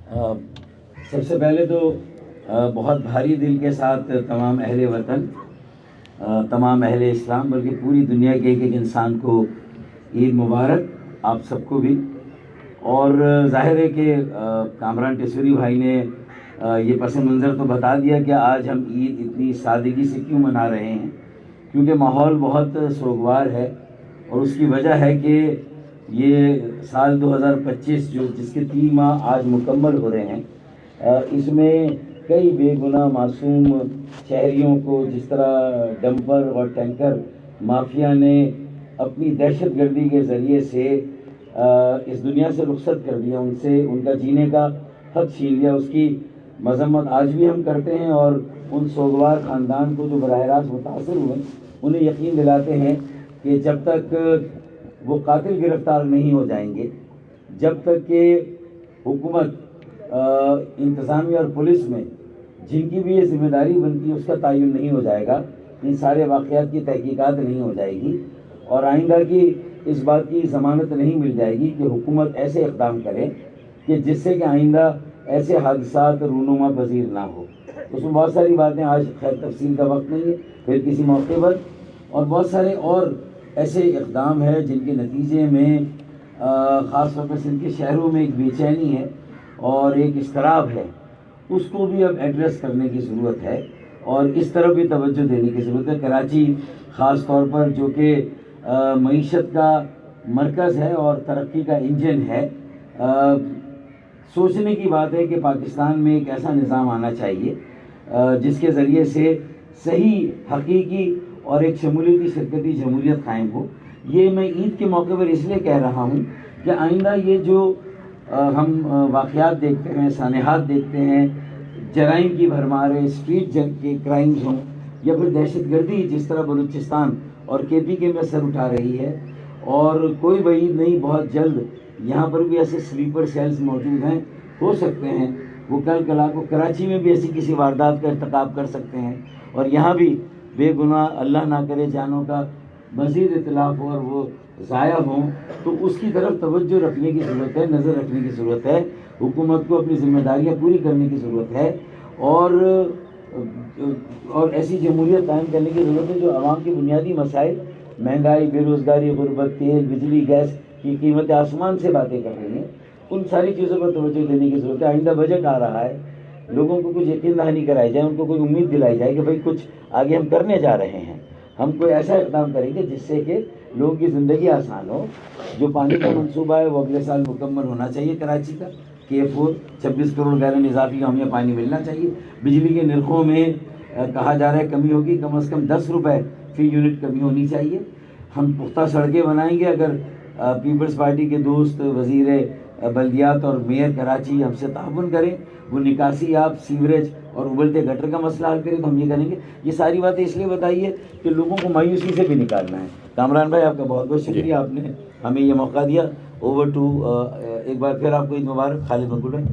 سب سے پہلے تو بہت بھاری دل کے ساتھ تمام اہل وطن، تمام اہل اسلام، بلکہ پوری دنیا کے ایک ایک انسان کو عید مبارک، آپ سب کو بھی۔ اور ظاہر ہے کہ کامران ٹیسوری بھائی نے یہ پس منظر تو بتا دیا کہ آج ہم عید اتنی سادگی سے کیوں منا رہے ہیں، کیونکہ ماحول بہت سوگوار ہے، اور اس کی وجہ ہے کہ یہ سال 2025 جس کے 3 ماہ آج مکمل ہو رہے ہیں، اس میں کئی بے گناہ معصوم شہریوں کو جس طرح ڈمپر اور ٹینکر مافیا نے اپنی دہشت گردی کے ذریعے سے اس دنیا سے رخصت کر دیا، ان سے ان کا جینے کا حق چھین لیا، اس کی مذمت آج بھی ہم کرتے ہیں، اور ان سوگوار خاندان کو جو براہ راست متاثر ہوئے انہیں یقین دلاتے ہیں کہ جب تک وہ قاتل گرفتار نہیں ہو جائیں گے، جب تک کہ حکومت، انتظامیہ اور پولیس میں جن کی بھی یہ ذمہ داری بنتی ہے اس کا تعین نہیں ہو جائے گا، ان سارے واقعات کی تحقیقات نہیں ہو جائے گی، اور آئندہ کی اس بات کی ضمانت نہیں مل جائے گی کہ حکومت ایسے اقدام کرے کہ جس سے کہ آئندہ ایسے حادثات رونما پذیر نہ ہو۔ اس میں بہت ساری باتیں، آج خیر تفصیل کا وقت نہیں ہے، پھر کسی موقع پر، اور بہت سارے اور ایسے اقدام ہیں جن کے نتیجے میں خاص طور پر سندھ کے شہروں میں ایک بے چینی ہے اور ایک اضطراب ہے، اس کو بھی اب ایڈریس کرنے کی ضرورت ہے، اور اس طرف بھی توجہ دینے کی ضرورت ہے۔ کراچی خاص طور پر جو کہ معیشت کا مرکز ہے اور ترقی کا انجن ہے، سوچنے کی بات ہے کہ پاکستان میں ایک ایسا نظام آنا چاہیے جس کے ذریعے سے صحیح، حقیقی اور ایک شمولیتی شرکتی جمہوریت قائم ہو۔ یہ میں عید کے موقع پر اس لیے کہہ رہا ہوں کہ آئندہ یہ جو ہم واقعات دیکھتے ہیں، سانحات دیکھتے ہیں، جرائم کی بھرمار ہے، اسٹریٹ کے کرائمز ہوں، یا پھر دہشت گردی جس طرح بلوچستان اور KPK میں سر اٹھا رہی ہے، اور کوئی بعید نہیں، بہت جلد یہاں پر بھی ایسے سلیپر سیلز موجود ہیں، ہو سکتے ہیں وہ کل کلا کو کراچی میں بھی ایسی کسی واردات کا ارتکاب کر سکتے ہیں، اور یہاں بھی بے گناہ، اللہ نہ کرے، جانوں کا مزید اتلاف ہو اور وہ ضائع ہوں، تو اس کی طرف توجہ رکھنے کی ضرورت ہے، نظر رکھنے کی ضرورت ہے، حکومت کو اپنی ذمہ داریاں پوری کرنے کی ضرورت ہے، اور ایسی جمہوریت قائم کرنے کی ضرورت ہے جو عوام کے بنیادی مسائل، مہنگائی، بے روزگاری، غربت، تیل، بجلی، گیس کی قیمتیں آسمان سے باتیں کر رہی ہیں، ان ساری چیزوں پر توجہ دینے کی ضرورت ہے۔ آئندہ بجٹ آ رہا ہے، لوگوں کو کچھ یقین دہانی کرائی جائے، ان کو کوئی امید دلائی جائے کہ بھئی کچھ آگے ہم کرنے جا رہے ہیں، ہم کوئی ایسا اقدام کریں گے جس سے کہ لوگوں کی زندگی آسان ہو۔ جو پانی کا منصوبہ ہے وہ اگلے سال مکمل ہونا چاہیے کراچی کا، K4 26 کروڑ گیلن اضافی ہمیں پانی ملنا چاہیے۔ بجلی کے نرخوں میں کہا جا رہا ہے کمی ہوگی، کم از کم 10 روپے فی یونٹ کمی ہونی چاہیے۔ ہم پختہ سڑکیں بنائیں گے اگر پیپلز پارٹی کے دوست وزیر بلدیات اور میئر کراچی ہم سے تعاون کریں، وہ نکاسی آب، سیوریج اور ابلتے گٹر کا مسئلہ حل کریں، تو ہم یہ کریں گے۔ یہ ساری باتیں اس لیے بتائیے کہ لوگوں کو مایوسی سے بھی نکالنا ہے۔ کامران بھائی، آپ کا بہت بہت شکریہ، آپ نے ہمیں یہ موقع دیا۔ اوور ٹو، ایک بار پھر آپ کو عید مبارک۔ خالد مقبول بھائی۔